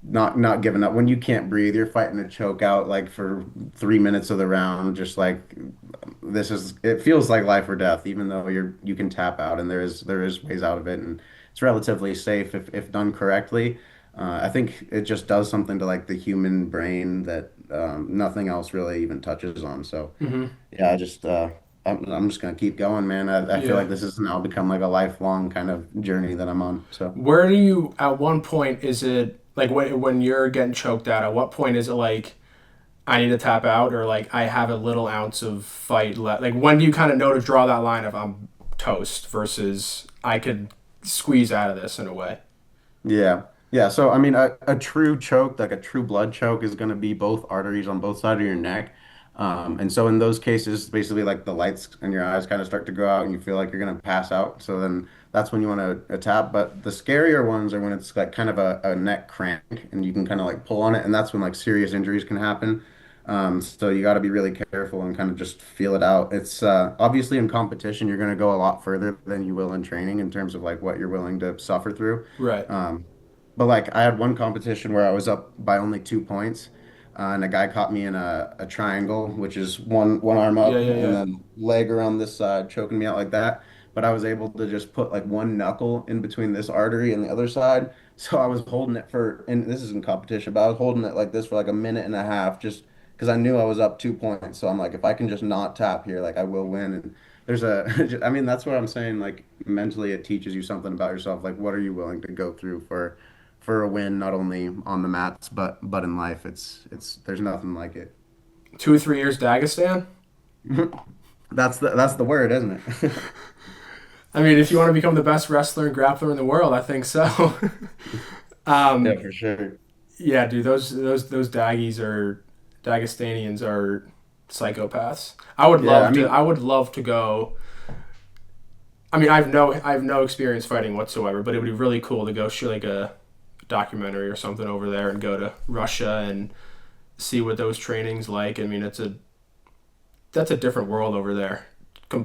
not giving up when you can't breathe. You're fighting to choke out like for 3 minutes of the round. Just like it feels like life or death, even though you can tap out and there is ways out of it, and it's relatively safe if done correctly. I think it just does something to like the human brain that nothing else really even touches on. So Hmm. yeah, I'm just gonna keep going, man. I feel Yeah. like this has now become like a lifelong kind of journey that I'm on. So. Where do you, at one point, is it like when you're getting choked out, at what point is it like, I need to tap out or like I have a little ounce of fight left? Like when do you kind of know to draw that line of I'm toast versus I could squeeze out of this in a way? Yeah. Yeah. So, I mean, a true choke, like a true blood choke, is going to be both arteries on both sides of your neck. And so in those cases, basically like the lights in your eyes kind of start to go out and you feel like you're going to pass out. So then that's when you want to tap. But the scarier ones are when it's like kind of a neck crank and you can kind of like pull on it. And that's when like serious injuries can happen. So you got to be really careful and kind of just feel it out. It's obviously in competition, you're going to go a lot further than you will in training in terms of like what you're willing to suffer through. Right. But like I had one competition where I was up by only 2 points, and a guy caught me in a triangle, which is one arm Yeah, up yeah, and yeah. then leg around this side, choking me out like that. But I was able to just put like one knuckle in between this artery and the other side. So I was holding it for, and this is in competition, but I was holding it like this for like a minute and a half, just because I knew I was up 2 points. So I'm like, if I can just not tap here, like I will win. And there's I mean, that's what I'm saying. Like mentally, it teaches you something about yourself. Like, what are you willing to go through for a win, not only on the mats but in life. It's there's nothing like it. 2 or 3 years Dagestan. That's the word, isn't it? I mean, if you want to become the best wrestler and grappler in the world, I think so. Yeah, um, for sure. yeah, dude, those Dagestanians are psychopaths. I would Yeah, I love to. mean, I would love to go. I mean, I have no experience fighting whatsoever, but it would be really cool to go shoot like a documentary or something over there and go to Russia and see what those trainings like. I mean, that's a different world over there,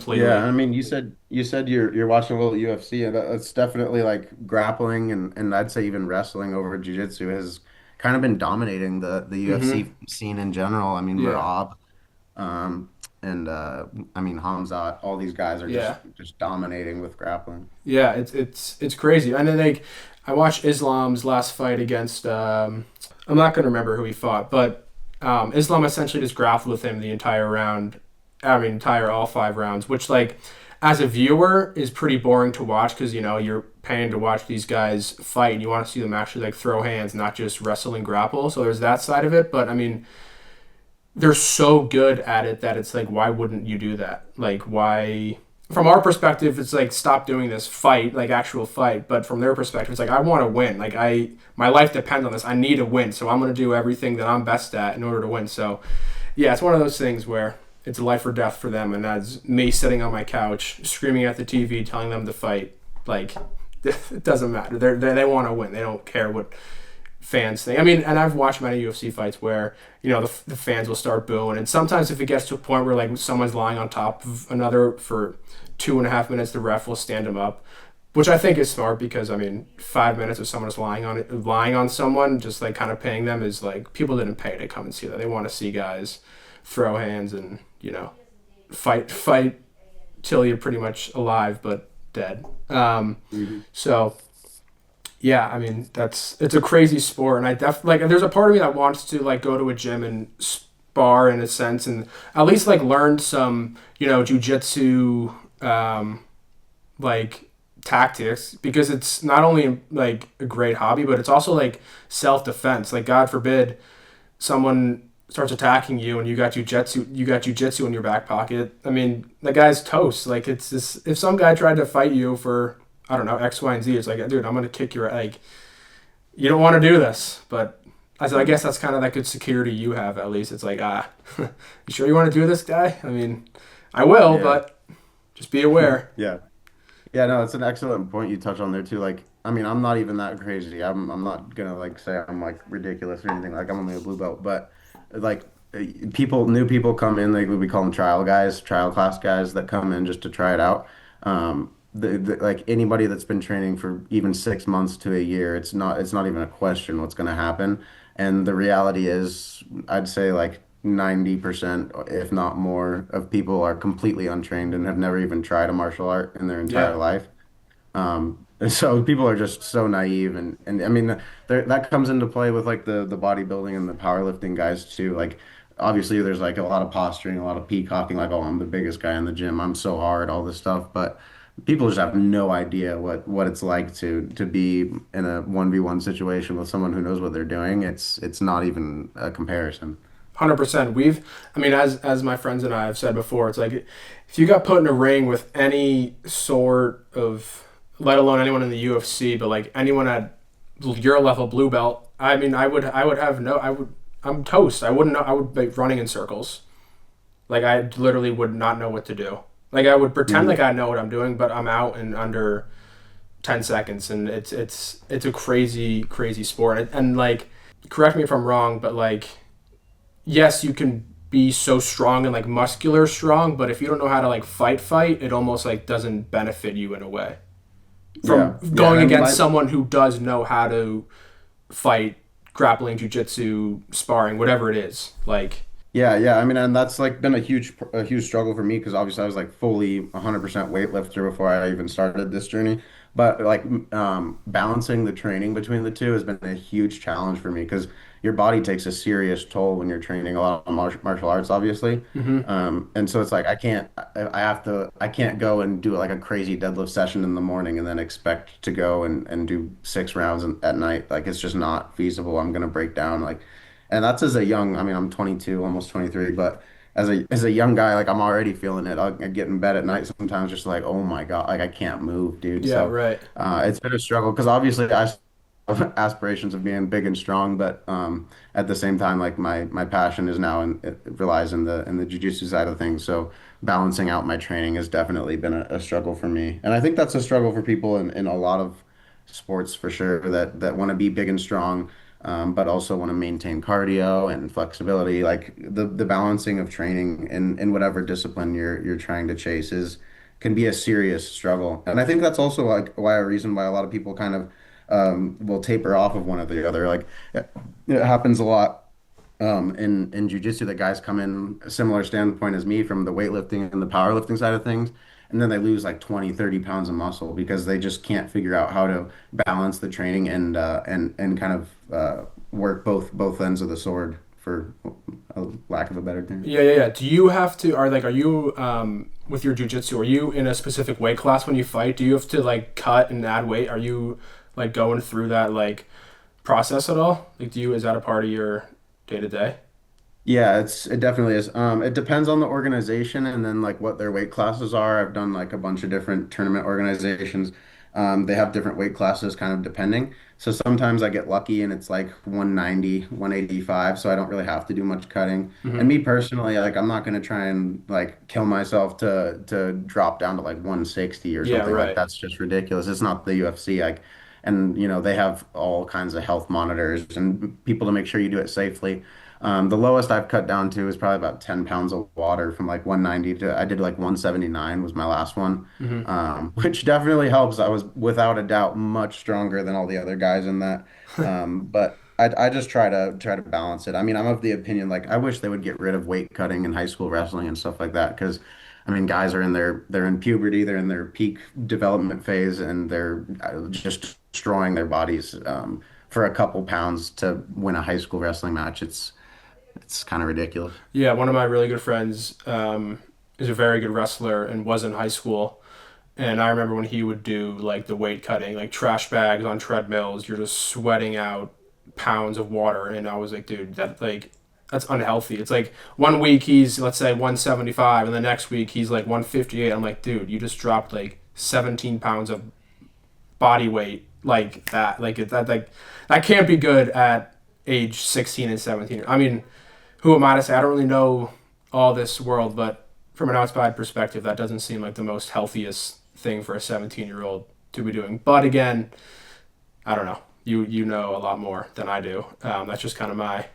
yeah, completely. I mean, you said you're watching a little UFC, and that's definitely like grappling and I'd say even wrestling over jiu-jitsu has kind of been dominating the Mm-hmm. UFC scene in general. I mean, Yeah, Marab, um, and I mean Hamzat, all these guys are just yeah, just dominating with grappling. yeah. It's crazy. And then like, I watched Islam's last fight against. I'm not gonna remember who he fought, but Islam essentially just grappled with him the entire round. I mean, entire all 5 rounds, which like as a viewer is pretty boring to watch because you're paying to watch these guys fight and you want to see them actually like throw hands, not just wrestle and grapple. So there's that side of it. But I mean, they're so good at it that it's like, why wouldn't you do that? Like, why? From our perspective, it's like, stop doing this, fight, like actual fight. But from their perspective, it's like, I want to win. Like, my life depends on this. I need to win, so I'm gonna do everything that I'm best at in order to win. So yeah, it's one of those things where it's life or death for them, and that's me sitting on my couch screaming at the TV, telling them to fight. Like, it doesn't matter. They want to win. They don't care what fans thing. I mean, and I've watched many UFC fights where the fans will start booing, and sometimes if it gets to a point where like someone's lying on top of another for 2.5 minutes, the ref will stand him up, which I think is smart because I mean, 5 minutes of someone just lying on someone, just like kind of paying them is like people didn't pay to come and see that. They want to see guys throw hands and fight till you're pretty much alive but dead. Mhm. So yeah, I mean it's a crazy sport, and I definitely like. There's a part of me that wants to like go to a gym and spar in a sense, and at least like learn some jujitsu like tactics because it's not only like a great hobby, but it's also like self defense. Like God forbid someone starts attacking you and you got jujitsu in your back pocket. I mean, the guy's toast. Like it's just if some guy tried to fight you for I don't know X, Y, and Z, it's like, dude, I'm gonna kick your like. You don't want to do this, but I guess that's kind of that good security you have at least. It's like you sure you want to do this, guy? I mean, I will, Yeah. but just be aware. Yeah. Yeah, no, it's an excellent point you touch on there too. Like, I mean, I'm not even that crazy. I'm not gonna like say I'm like ridiculous or anything. Like, I'm only a blue belt, but like new people come in. Like we call them trial guys, trial class guys that come in just to try it out. Like anybody that's been training for even 6 months to a year, it's not even a question what's gonna happen. And the reality is, I'd say like 90%, if not more, of people are completely untrained and have never even tried a martial art in their entire Yeah, life. And so people are just so naive, and I mean that comes into play with like the bodybuilding and the powerlifting guys too. Like obviously there's like a lot of posturing, a lot of peacocking, like, oh, I'm the biggest guy in the gym, I'm so hard, all this stuff, but people just have no idea what it's like to be in a 1v1 situation with someone who knows what they're doing. It's not even a comparison. 100%. I mean, as my friends and I have said before, it's like if you got put in a ring with any sort of, let alone anyone in the UFC, but like anyone at your level blue belt, I mean, I would have no, I would, I'm toast. I wouldn't know, I would be running in circles. Like I literally would not know what to do. Like I would pretend Mhm. like I know what I'm doing, but I'm out in under 10 seconds, and it's a crazy sport. And like, correct me if I'm wrong, but like, yes, you can be so strong and like muscular strong, but if you don't know how to like fight, it almost like doesn't benefit you in a way from Yeah. Yeah. And going I mean, against someone who does know how to fight, grappling, jujitsu, sparring, whatever it is. Like, yeah, yeah. I mean, and that's like been a huge struggle for me because obviously I was like fully 100% weightlifter before I even started this journey. But like balancing the training between the two has been a huge challenge for me because your body takes a serious toll when you're training a lot of martial arts, obviously. mm-hmm. And so it's like I can't go and do like a crazy deadlift session in the morning and then expect to go and do 6 rounds at night. Like it's just not feasible. I'm gonna break down like. And that's as a young, I mean, I'm 22, almost 23, but as a young guy, like I'm already feeling it. I get in bed at night sometimes just like, oh my God, like I can't move, dude. Yeah, So right. it's been a struggle because obviously I have aspirations of being big and strong, but at the same time, like my passion is now and it relies in the jiu-jitsu side of things. So balancing out my training has definitely been a struggle for me. And I think that's a struggle for people in a lot of sports for sure that want to be big and strong but also want to maintain cardio and flexibility. Like the balancing of training in whatever discipline you're trying to chase is can be a serious struggle. And I think that's also like why a reason why a lot of people kind of will taper off of one or the other. Like it happens a lot in jujitsu that guys come in a similar standpoint as me from the weightlifting and the powerlifting side of things. And then they lose like 20, 30 pounds of muscle because they just can't figure out how to balance the training and kind of work both ends of the sword for a lack of a better term. Yeah. Do you have to are you with your jujitsu? Are you in a specific weight class when you fight? Do you have to like cut and add weight? Are you like going through that like process at all? Like, is that a part of your day to day? Yeah, it definitely is. It depends on the organization and then like what their weight classes are. I've done like a bunch of different tournament organizations. They have different weight classes kind of depending. So sometimes I get lucky and it's like 190, 185, so I don't really have to do much cutting. And Mm-hmm. me personally, like I'm not gonna try and like kill myself to drop down to like 160 or Yeah, something. Like right. that's just ridiculous. It's not the UFC. Like and you know, they have all kinds of health monitors and people to make sure you do it safely. The lowest I've cut down to is probably about 10 pounds of water from like 190 to I did like 179 was my last one, Mm-hmm. which definitely helps. I was without a doubt much stronger than all the other guys in that. But I just try to balance it. I mean, I'm of the opinion like I wish they would get rid of weight cutting in high school wrestling and stuff like that because I mean, guys are in they're in puberty, they're in their peak development phase, and they're just destroying their bodies for a couple pounds to win a high school wrestling match. It's kind of ridiculous. Yeah, one of my really good friends is a very good wrestler and was in high school. And I remember when he would do like the weight cutting, like trash bags on treadmills, you're just sweating out pounds of water. And I was like, dude, that's unhealthy. It's like one week he's, let's say, 175, and the next week he's like 158. I'm like, dude, you just dropped like 17 pounds of body weight like that. That can't be good at age 16 and 17. I mean, who am I to say? I don't really know all this world, but from an outside perspective, that doesn't seem like the most healthiest thing for a 17-year-old to be doing. But again, I don't know. You know a lot more than I do. That's just kind of my.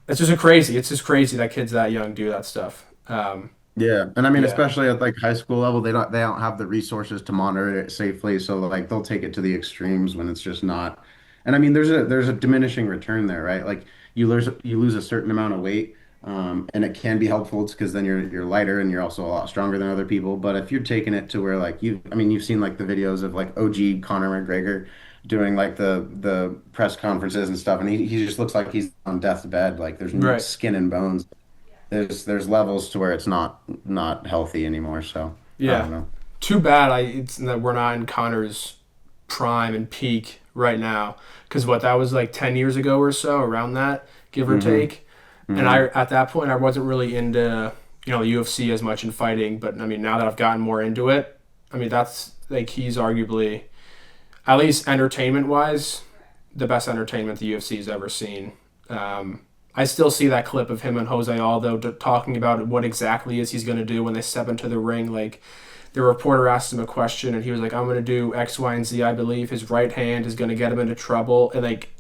It's just a crazy. It's just crazy that kids that young do that stuff. Yeah, and I mean, Yeah. especially at like high school level, they don't have the resources to monitor it safely, so like they'll take it to the extremes when it's just not. And I mean, there's a diminishing return there, right? Like you lose a certain amount of weight, and it can be helpful. It's because then you're lighter and you're also a lot stronger than other people. But if you're taking it to where like I mean, you've seen like the videos of like OG Conor McGregor doing like the press conferences and stuff, and he just looks like he's on death's bed. Like there's Right. skin and bones there's levels to where it's not healthy anymore. So I Yeah. don't know. Too bad it's that we're not in Connor's prime and peak right now. Because what that was like 10 years ago or so, around that, give or Hmm. take. And I Hmm. at that point I wasn't really into the UFC as much in fighting. But I mean, now that I've gotten more into it, I mean that's like he's arguably, at least entertainment wise, the best entertainment the UFC has ever seen. Um, I still see that clip of him and Jose Aldo talking about what exactly is he's going to do when they step into the ring. Like, the reporter asked him a question, and he was like, I'm going to do X, Y, and Z. I believe his right hand is going to get him into trouble. And, like,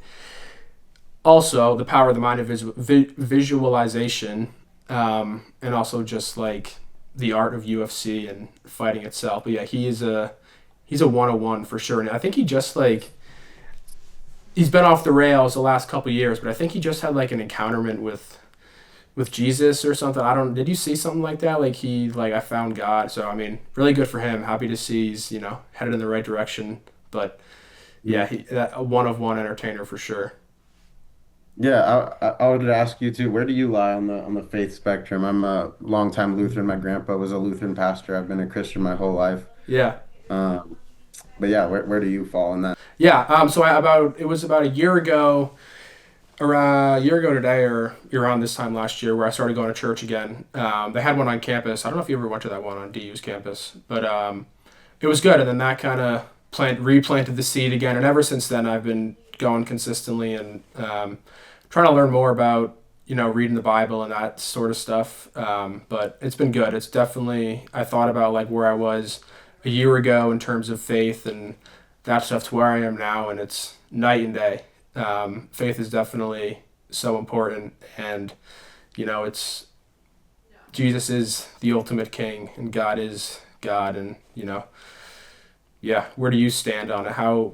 also the power of the mind of his visualization, and also just, like, the art of UFC and fighting itself. But, yeah, he's a 101 for sure. And I think he just, like, he's been off the rails the last couple of years, but I think he just had, like, an encounterment with Jesus or something. Did you see something like that? Like, I found God. So, I mean, really good for him. Happy to see he's, headed in the right direction. But yeah, a one-of-one entertainer for sure. Yeah, I would ask you too, where do you lie on the faith spectrum? I'm a longtime Lutheran. My grandpa was a Lutheran pastor. I've been a Christian my whole life. Yeah. Um, but yeah, where do you fall in that? Yeah. So it was about a year ago, or a year ago today, or around this time last year, where I started going to church again. They had one on campus. I don't know if you ever went to that one on DU's campus, but it was good. And then that kind of replanted the seed again. And ever since then, I've been going consistently and trying to learn more about, reading the Bible and that sort of stuff. But it's been good. It's definitely, I thought about, like, where I was a year ago in terms of faith and that stuff to where I am now, and it's night and day. Faith is definitely so important, and it's Jesus is the ultimate king, and God is God, and yeah. Where do you stand on it? How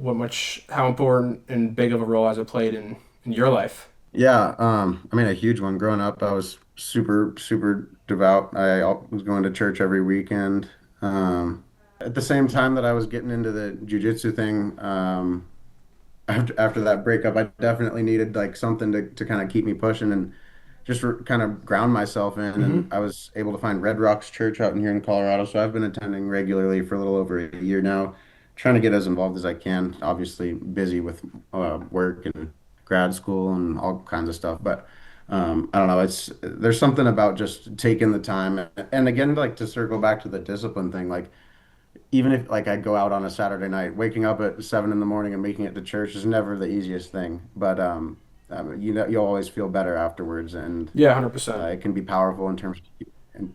important and big of a role has it played in your life? Yeah, I mean a huge one. Growing up, I was super super devout. Was going to church every weekend. At the same time that I was getting into the jiu-jitsu thing, after that breakup, I definitely needed like something to kind of keep me pushing and just kind of ground myself in. And Mm-hmm. I was able to find Red Rocks Church out in here in Colorado. So I've been attending regularly for a little over a year now, trying to get as involved as I can. Obviously, busy with work and grad school and all kinds of stuff. But I don't know. There's something about just taking the time. And again, like to circle back to the discipline thing, like even if like I go out on a Saturday night, waking up at 7 in the morning and making it to church is never the easiest thing. But you'll always feel better afterwards, and Yeah, 100%. it can be powerful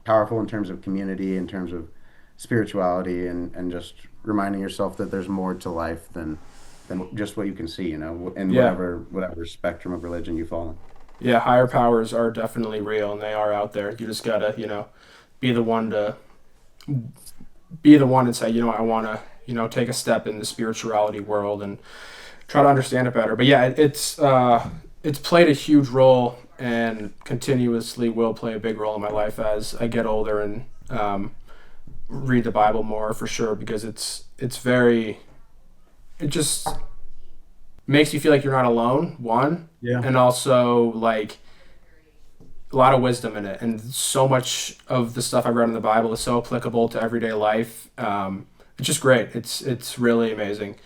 powerful in terms of community, in terms of spirituality, and just reminding yourself that there's more to life than just what you can see, in Yeah. whatever spectrum of religion you fall in. Yeah, higher powers are definitely real, and they are out there. You just gotta, be the one to be the one and say, I want to, take a step in the spirituality world and try to understand it better. But yeah, it's played a huge role and continuously will play a big role in my life as I get older and read the Bible more for sure, because it just makes you feel like you're not alone, one, Yeah. and also like a lot of wisdom in it, and so much of the stuff I read in the Bible is so applicable to everyday life. It's just great. It's really amazing.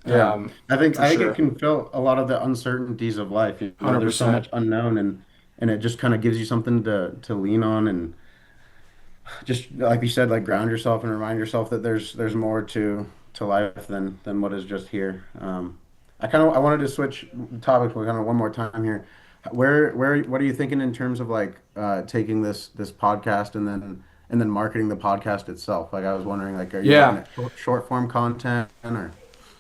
Yeah. For I think it sure. can fill a lot of the uncertainties of life. There's so 100%. much unknown, and it just kind of gives you something to lean on, and just like you said, like ground yourself and remind yourself that there's more to life than what is just here. I wanted to switch topics for kind of one more time here. What are you thinking in terms of like taking this podcast and then marketing the podcast itself? Like I was wondering, like, are you looking Yeah. at short form content or?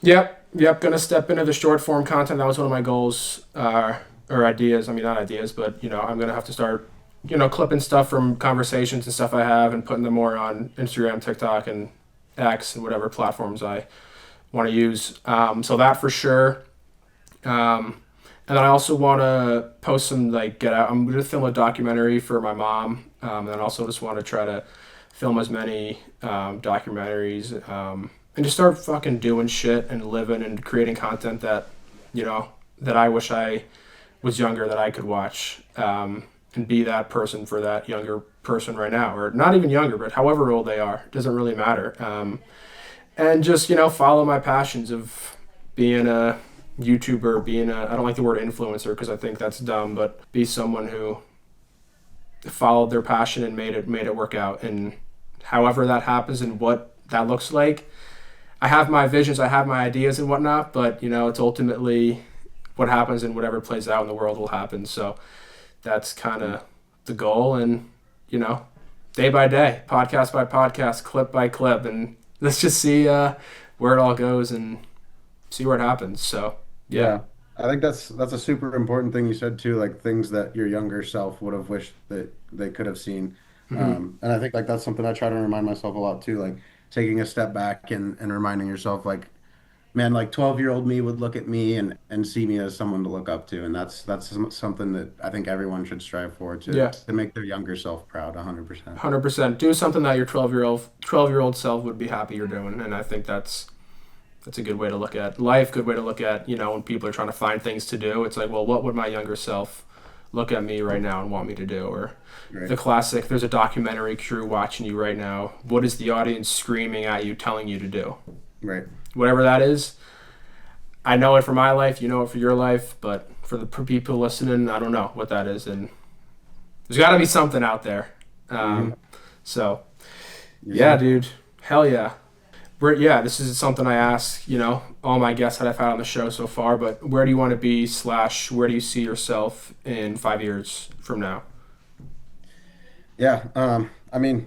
Yep. Gonna step into the short form content. That was one of my goals, or ideas. I mean, not ideas, but I'm gonna have to start, clipping stuff from conversations and stuff I have and putting them more on Instagram, TikTok, and X and whatever platforms I want to use. So that for sure. And then I also want to post some, like, get out. I'm going to film a documentary for my mom. And then also just want to try to film as many documentaries, and just start fucking doing shit and living and creating content that, that I wish I was younger, that I could watch, and be that person for that younger person right now, or not even younger, but however old they are. It doesn't really matter. And just, follow my passions of being a YouTuber, I don't like the word influencer because I think that's dumb, but be someone who followed their passion and made it work out. And however that happens and what that looks like, I have my visions, I have my ideas and whatnot, but it's ultimately what happens, and whatever plays out in the world will happen. So that's kind of the goal. And, you know, day by day, podcast by podcast, clip by clip, and let's just see where it all goes and see where it happens. So, yeah. I think that's a super important thing you said too, like things that your younger self would have wished that they could have seen. And I think like that's something I try to remind myself a lot too, like taking a step back and reminding yourself like, man, like 12-year-old me would look at me and see me as someone to look up to. And something that I think everyone should strive for Yeah. to make their younger self proud 100%. 100%. Do something that your 12-year-old self would be happy you're doing. And I think that's a good way to look at life, good way to look at, you know, when people are trying to find things to do. It's like, well, what would my younger self look at me right now and want me to do? Or Right. the classic, there's a documentary crew watching you right now. What is the audience screaming at you, telling you to do? Right. Whatever that is. I know it for my life, you know it for your life, but for people listening, I don't know what that is. And there's got to be something out there. So, yeah, dude. Hell yeah. This is something I ask, you know, all my guests that I've had on the show so far, but where do you want to be / where do you see yourself in 5 years from now? Yeah. I mean,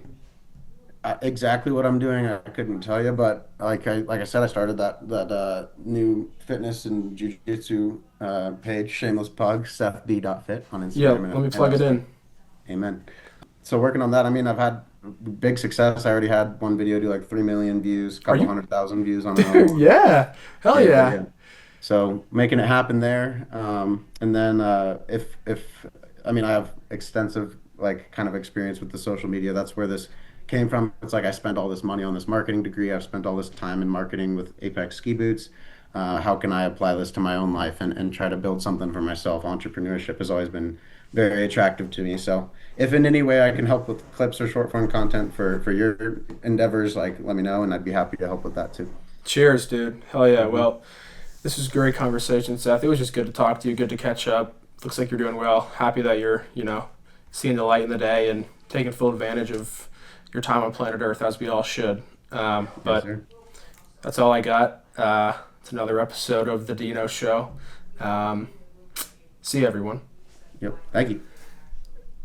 exactly what I'm doing, I couldn't tell you, but like I said, I started that new fitness and jiu-jitsu page, shameless plug, SethB.fit on Instagram. Yeah, let me plug it in. Amen. So working on that, I mean, I've had big success. I already had one video do like 3 million views, couple 100,000 views on another one. Yeah, hell yeah. So making it happen there, and then if I mean, I have extensive like kind of experience with the social media. That's where this came from. It's like I spent all this money on this marketing degree. I've spent all this time in marketing with Apex ski boots. How can I apply this to my own life and try to build something for myself? Entrepreneurship has always been very attractive to me. So if in any way I can help with clips or short form content for your endeavors, like let me know, and I'd be happy to help with that too. Cheers, dude. Hell yeah. Well, this was a great conversation, Seth. It was just good to talk to you, good to catch up. Looks like you're doing well. Happy that you're, you know, seeing the light in the day and taking full advantage of your time on planet Earth, as we all should. But Yes, that's all I got. It's another episode of the Deano Show. See you, everyone. yep. Thank you.